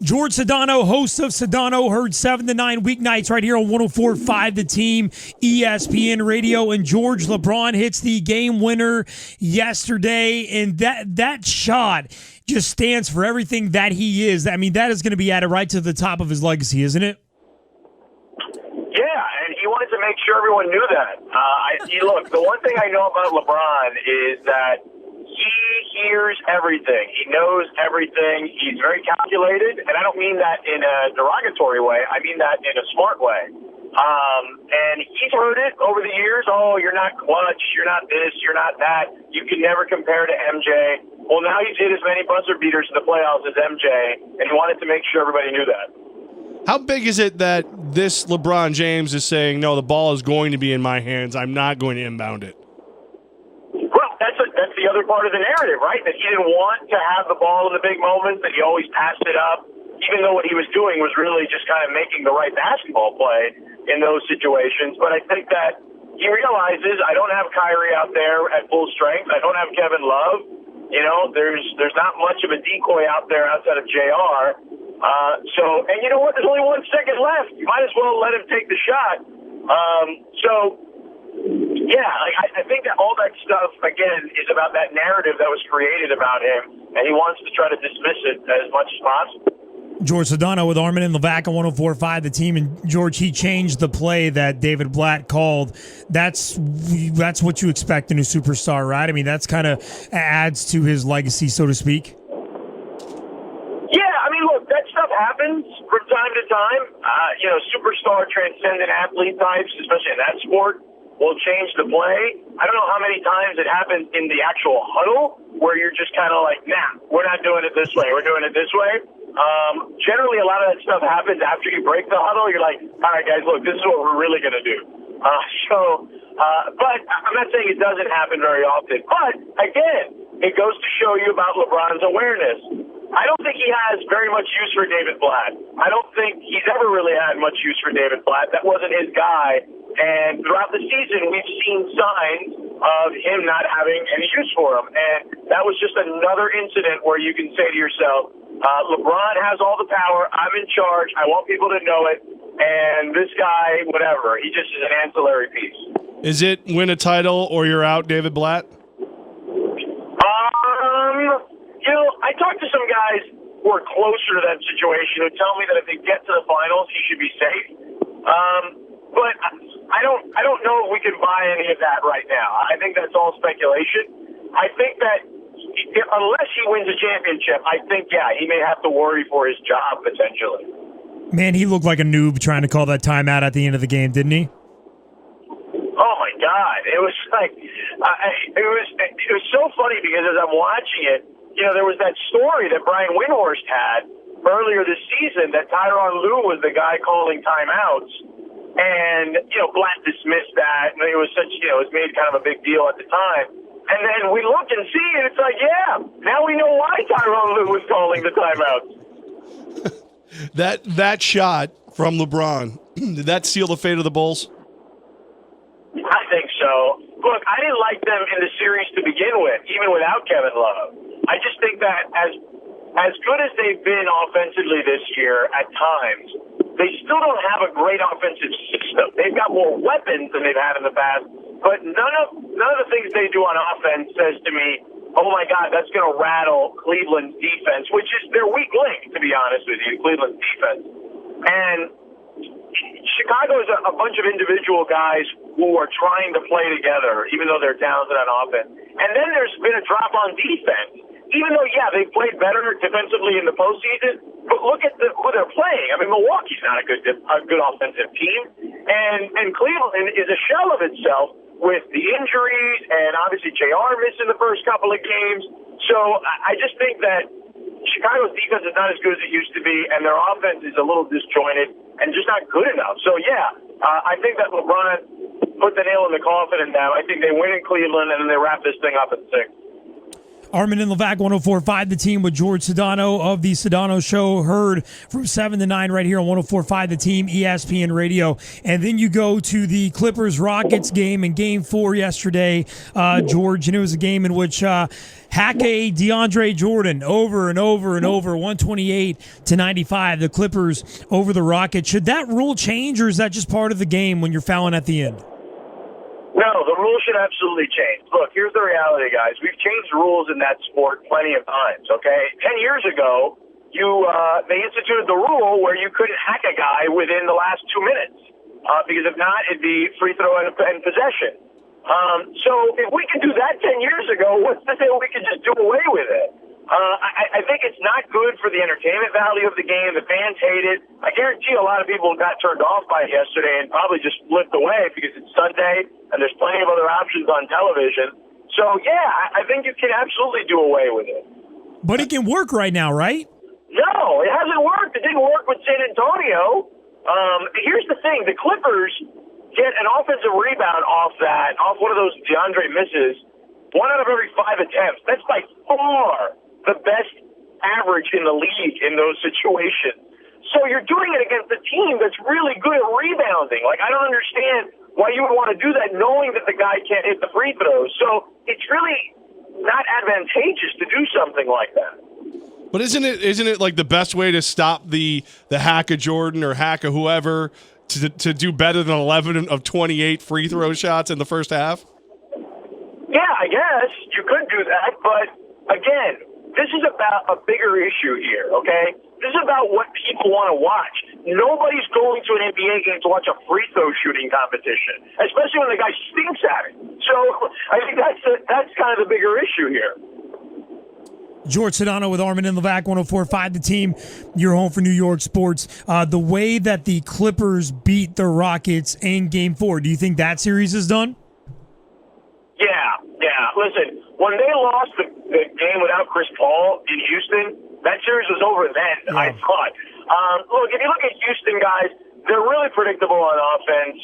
George Sedano, host of Sedano, heard 7 to 9 weeknights right here on 104.5 The Team, ESPN Radio. And George, LeBron hits the game winner yesterday, and that shot just stands for everything that he is. I mean, that is going to be added right to the top of his legacy, isn't it? Yeah, and he wanted to make sure everyone knew that. Look, the one thing I know about LeBron is that he hears everything. He knows everything. He's very calculated, and I don't mean that in a derogatory way. I mean that in a smart way. And he's heard it over the years. Oh, you're not clutch. You're not this. You're not that. You can never compare to MJ. Well, now he's hit as many buzzer beaters in the playoffs as MJ, and he wanted to make sure everybody knew that. How big is it that this LeBron James is saying, no, the ball is going to be in my hands. I'm not going to inbound it? That's the other part of the narrative, right? That he didn't want to have the ball in the big moments, that he always passed it up, even though what he was doing was really just kind of making the right basketball play in those situations. But I think that he realizes I don't have Kyrie out there at full strength. I don't have Kevin Love. You know, there's not much of a decoy out there outside of JR. And you know what? There's only 1 second left. You might as well let him take the shot. Yeah, I think that all that stuff, again, is about that narrative that was created about him, and he wants to try to dismiss it as much as possible. George Sedano with Armen and Levack on 104.5 The Team. And, George, he changed the play that David Blatt called. That's what you expect in a superstar, right? I mean, that's kind of adds to his legacy, so to speak. Yeah, I mean, look, that stuff happens from time to time. Superstar, transcendent athlete types, especially in that sport, will change the play. I don't know how many times it happens in the actual huddle where you're just kind of like, nah, we're not doing it this way. We're doing it this way. Generally, a lot of that stuff happens after you break the huddle. You're like, all right, guys, look, this is what we're really going to do. But I'm not saying it doesn't happen very often. But, again, it goes to show you about LeBron's awareness. I don't think he has very much use for David Blatt. I don't think he's ever really had much use for David Blatt. That wasn't his guy. And throughout the season, we've seen signs of him not having any use for him. And that was just another incident where you can say to yourself, LeBron has all the power. I'm in charge. I want people to know it. And this guy, whatever, he just is an ancillary piece. Is it win a title or you're out, David Blatt? I talked to some guys who are closer to that situation who tell me that if they get to the finals, he should be safe. But I don't know if we can buy any of that right now. I think that's all speculation. I think that unless he wins a championship, I think, he may have to worry for his job potentially. Man, he looked like a noob trying to call that timeout at the end of the game, didn't he? Oh my God! It was like it was so funny because as I'm watching it, there was that story that Brian Windhorst had earlier this season that Tyronn Lue was the guy calling timeouts. And, Blatt dismissed that. And it was it was made kind of a big deal at the time. And then we look and see, and it's like, now we know why Tyronn Lue was calling the timeouts. That shot from LeBron, did that seal the fate of the Bulls? I think so. Look, I didn't like them in the series to begin with, even without Kevin Love. I just think that as good as they've been offensively this year at times, they still don't have a great offensive system. They've got more weapons than they've had in the past, but none of the things they do on offense says to me, oh my God, that's going to rattle Cleveland's defense, which is their weak link, to be honest with you, Cleveland's defense. And Chicago is a bunch of individual guys who are trying to play together, even though they're talented on offense. And then there's been a drop on defense. Even though, they've played better defensively in the postseason, but look at who they're playing. I mean, Milwaukee's not a good offensive team, and Cleveland is a shell of itself with the injuries, and obviously JR missing the first couple of games. So I just think that Chicago's defense is not as good as it used to be, and their offense is a little disjointed and just not good enough. So, I think that LeBron put the nail in the coffin in them. I think they win in Cleveland, and then they wrap this thing up at 6. Armen and Levack, 104.5 The Team with George Sedano of the Sedano Show, heard from 7 to 9 right here on 104.5 The Team, ESPN Radio. And then you go to the Clippers-Rockets game in Game 4 yesterday, George, and it was a game in which Hake DeAndre Jordan over and over and over, 128-95, the Clippers over the Rockets. Should that rule change, or is that just part of the game when you're fouling at the end? No, the rules should absolutely change. Look, here's the reality, guys. We've changed rules in that sport plenty of times, okay? 10 years ago, they instituted the rule where you couldn't hack a guy within the last 2 minutes, because if not, it'd be free throw and possession. So if we could do that 10 years ago, what's to say we could just do away with it? I think it's not good for the entertainment value of the game. The fans hate it. I guarantee a lot of people got turned off by it yesterday and probably just flipped away because it's Sunday and there's plenty of other options on television. So, yeah, I think you can absolutely do away with it. But it can work right now, right? No, it hasn't worked. It didn't work with San Antonio. Here's the thing. The Clippers get an offensive rebound off one of those DeAndre misses, 1 out of every 5 attempts. That's by far the best average in the league in those situations. So you're doing it against a team that's really good at rebounding. Like, I don't understand why you would want to do that knowing that the guy can't hit the free throws. So it's really not advantageous to do something like that. But isn't it like the best way to stop the hack of Jordan or hack of whoever to do better than 11 of 28 free throw shots in the first half? Yeah, I guess you could do that, but again, this is about a bigger issue here, okay? This is about what people want to watch. Nobody's going to an NBA game to watch a free throw shooting competition, especially when the guy stinks at it. So I think that's kind of the bigger issue here. George Sedano with Armen and Levack, 104.5 The Team, your home for New York sports. The way that the Clippers beat the Rockets in Game 4, do you think that series is done? Yeah. Listen, when they lost the game without Chris Paul in Houston, that series was over then, yeah. I thought. Look, if you look at Houston, guys, they're really predictable on offense.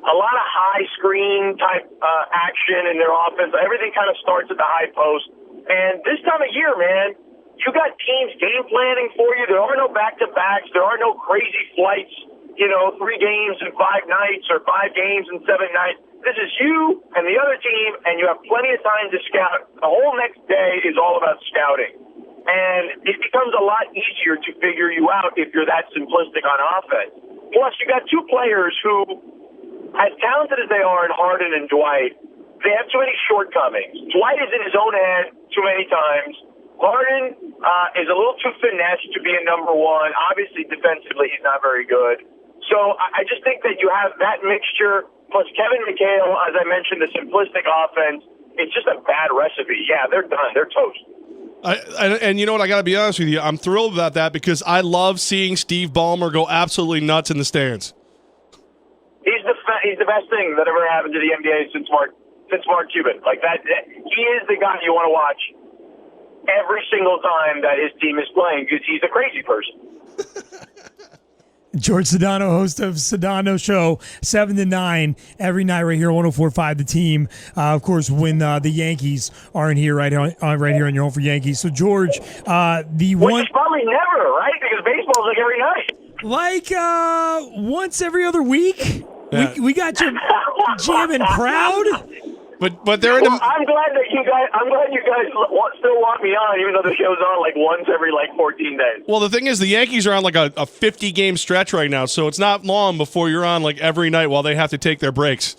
A lot of high screen type action in their offense. Everything kind of starts at the high post. And this time of year, man, you got teams game planning for you. There are no back-to-backs. There are no crazy flights, 3 games in 5 nights or 5 games in 7 nights. This is you and the other team, and you have plenty of time to scout. The whole next day is all about scouting. And it becomes a lot easier to figure you out if you're that simplistic on offense. Plus, you got 2 players who, as talented as they are in Harden and Dwight, they have too many shortcomings. Dwight is in his own head too many times. Harden is a little too finessed to be a number 1. Obviously, defensively, he's not very good. So I just think that you have that mixture, plus Kevin McHale, as I mentioned, the simplistic offense. It's just a bad recipe. Yeah, they're done. They're toast. And you know what? I got to be honest with you. I'm thrilled about that because I love seeing Steve Ballmer go absolutely nuts in the stands. He's the best thing that ever happened to the NBA since Mark Cuban. Like that, he is the guy you want to watch every single time that his team is playing because he's a crazy person. George Sedano, host of Sedano Show, 7 to 9 every night right here on 104.5 The Team. Of course, when the Yankees aren't here right here on your home for Yankees. So, George, Which is probably never, right? Because baseball's like every night. Like once every other week. Yeah. We got you jamming proud. But they're in. I'm glad you guys still want me on, even though the show's on like once every 14 days. Well, the thing is, the Yankees are on like a 50-game stretch right now, so it's not long before you're on like every night while they have to take their breaks.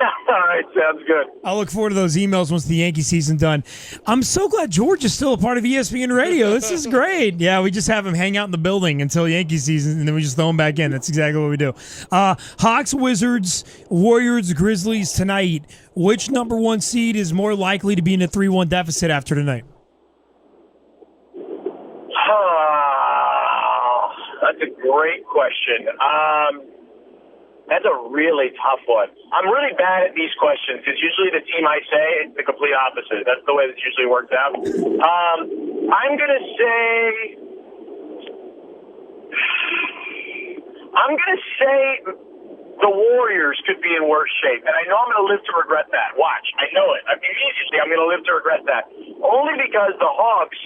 All right, sounds good. I'll look forward to those emails once the Yankee season's done. I'm so glad George is still a part of ESPN Radio. This is great. Yeah, we just have him hang out in the building until Yankee season, and then we just throw him back in. That's exactly what we do. Hawks, Wizards, Warriors, Grizzlies tonight. Which number 1 seed is more likely to be in a 3-1 deficit after tonight? That's a great question. That's a really tough one. I'm really bad at these questions because usually the team I say is the complete opposite. That's the way this usually works out. I'm going to say the Warriors could be in worse shape. And I know I'm going to live to regret that. Watch. I know it. Immediately I'm going to live to regret that. only because the Hawks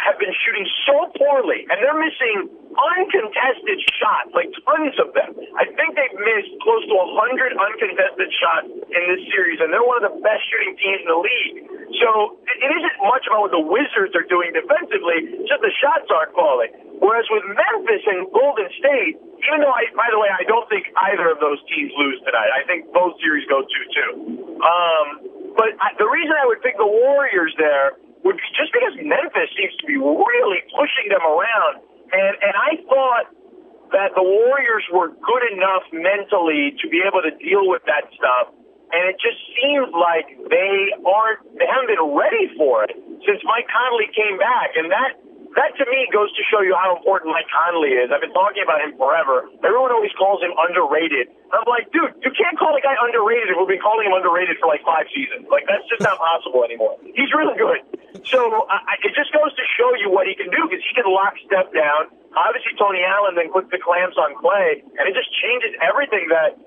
have been shooting so poorly, and they're missing uncontested shots, like tons of them. I think they've missed close to 100 uncontested shots in this series, and they're one of the best shooting teams in the league. So it isn't much about what the Wizards are doing defensively, just the shots aren't falling. Whereas with Memphis and Golden State, even though, by the way, I don't think either of those teams lose tonight. I think both series go 2-2. But the reason I would pick the Warriors there would be just because Memphis seems to be really pushing them around. And I thought that the Warriors were good enough mentally to be able to deal with that stuff. And it just seems like they haven't been ready for it since Mike Conley came back. And that to me goes to show you how important Mike Conley is. I've been talking about him forever. Everyone always calls him underrated. I'm like, dude, you can't call a guy underrated if we've been calling him underrated for like 5 seasons. Like, that's just not possible anymore. He's really good. So it just goes to show you what he can do, because he can lock step down. Obviously, Tony Allen then puts the clamps on Clay, and it just changes everything that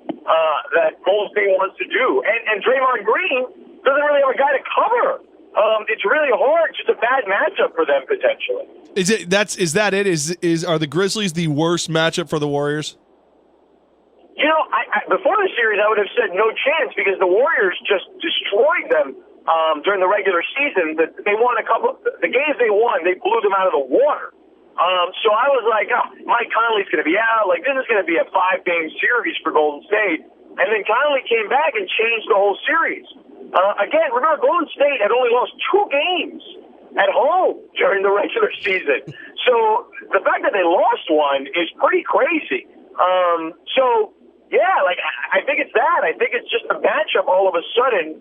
Golden State wants to do. And Draymond Green doesn't really have a guy to cover. It's really hard. Just a bad matchup for them potentially. Are the Grizzlies the worst matchup for the Warriors? You know, before the series, I would have said no chance, because the Warriors just destroyed them during the regular season. They won the games they won, they blew them out of the water. So I was like, Mike Conley's going to be out. Like, this is going to be a 5-game series for Golden State. And then Conley came back and changed the whole series. Again, remember, Golden State had only lost 2 games at home during the regular season. So the fact that they lost one is pretty crazy. Yeah, like, I think it's that. I think it's just a matchup all of a sudden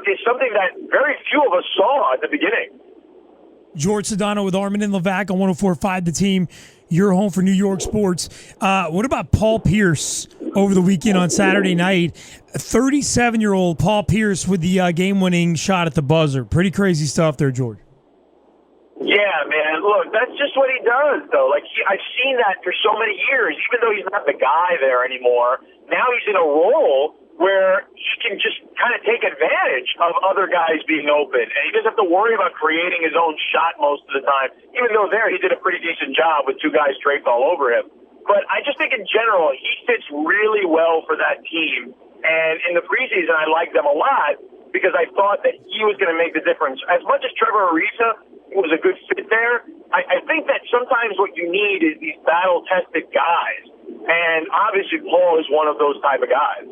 is something that very few of us saw at the beginning. Jorge Sedano with Armen and Levack on 104.5 The Team. You're home for New York sports. What about Paul Pierce over the weekend on Saturday night? 37-year-old Paul Pierce with the game-winning shot at the buzzer. Pretty crazy stuff there, George. Yeah, man. Look, that's just what he does, though. Like, I've seen that for so many years. Even though he's not the guy there anymore, now he's in a role where he can just kind of take advantage of other guys being open. And he doesn't have to worry about creating his own shot most of the time, even though there he did a pretty decent job with 2 guys draped all over him. But I just think in general, he fits really well for that team. And in the preseason, I liked them a lot because I thought that he was going to make the difference. As much as Trevor Ariza was a good fit there, I think that sometimes what you need is these battle-tested guys. And obviously, Paul is one of those type of guys.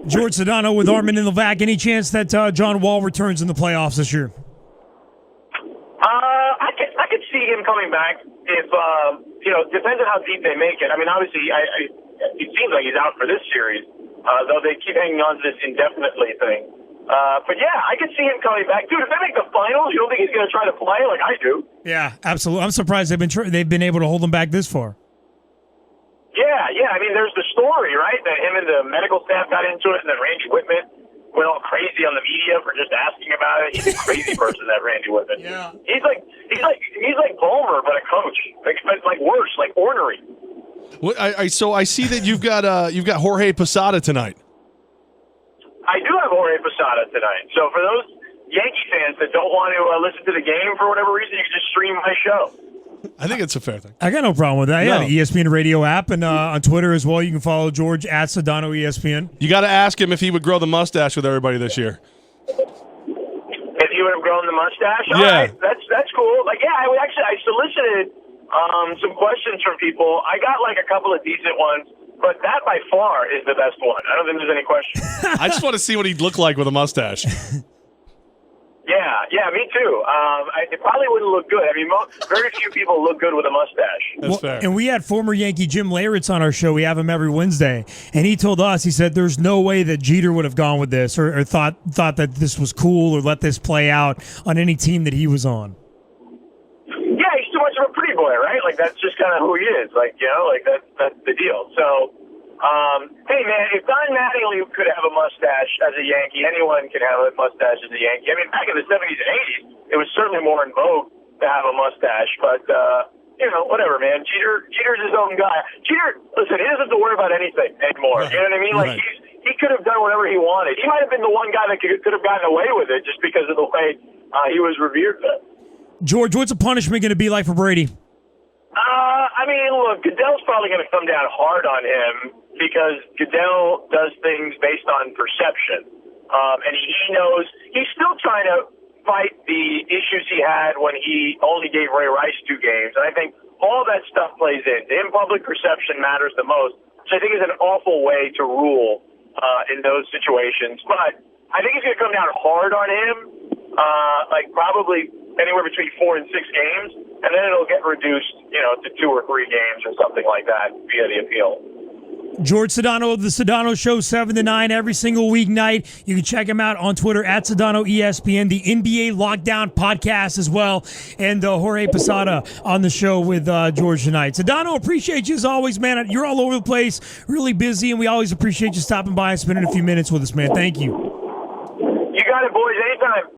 Jorge Sedano with Armen and Levack. Any chance that John Wall returns in the playoffs this year? I could see him coming back if, depends on how deep they make it. I mean, obviously, it seems like he's out for this series, though they keep hanging on to this indefinitely thing. But yeah, I could see him coming back. Dude, if they make the finals, you don't think he's going to try to play like I do? Yeah, absolutely. I'm surprised they've been able to hold him back this far. Yeah. I mean, there's the story, right? That him and the medical staff got into it, and then Randy Whitman went all crazy on the media for just asking about it. He's a crazy person, that Randy Whitman. Yeah. He's like Ballmer, but a coach. Like worse, like ornery. So I see that you've got Jorge Posada tonight. I do have Jorge Posada tonight. So for those Yankee fans that don't want to listen to the game for whatever reason, you can just stream my show. I think it's a fair thing. I got no problem with that. Yeah, the ESPN radio app and on Twitter as well. You can follow George at Sedano ESPN. You got to ask him if he would grow the mustache with everybody this year. If he would have grown the mustache? Yeah. All right, that's cool. Like, yeah, I solicited some questions from people. I got like a couple of decent ones, but that by far is the best one. I don't think there's any question. I just want to see what he'd look like with a mustache. Yeah, me too. It probably wouldn't look good. I mean, very few people look good with a mustache. That's fair. And we had former Yankee Jim Leyritz on our show. We have him every Wednesday. And he told us, he said, there's no way that Jeter would have gone with this or thought that this was cool or let this play out on any team that he was on. Yeah, he's too much of a pretty boy, right? Like, that's just kind of who he is. Like, that's the deal. So, hey, man, if Don Mattingly could have a mustache as a Yankee, anyone can have a mustache as a Yankee. I mean, back in the 70s and 80s, it was certainly more in vogue to have a mustache. But, whatever, man. Jeter's his own guy. Jeter, listen, he doesn't have to worry about anything anymore. Right. You know what I mean? Like, he could have done whatever he wanted. He might have been the one guy that could have gotten away with it just because of the way he was revered. George, what's the punishment going to be like for Brady? I mean, look, Goodell's probably going to come down hard on him because Goodell does things based on perception. And he knows he's still trying to fight the issues he had when he only gave Ray Rice 2 games. And I think all that stuff plays in. To him, public perception matters the most, which I think is an awful way to rule in those situations. But I think he's going to come down hard on him, like probably anywhere between 4 and 6 games, and then it'll get reduced, to 2 or 3 games or something like that via the appeal. George Sedano of the Sedano Show, 7 to 9 every single weeknight. You can check him out on Twitter at Sedano ESPN, the NBA Lockdown podcast as well, and Jorge Posada on the show with George tonight. Sedano, appreciate you as always, man. You're all over the place, really busy, and we always appreciate you stopping by and spending a few minutes with us, man. Thank you.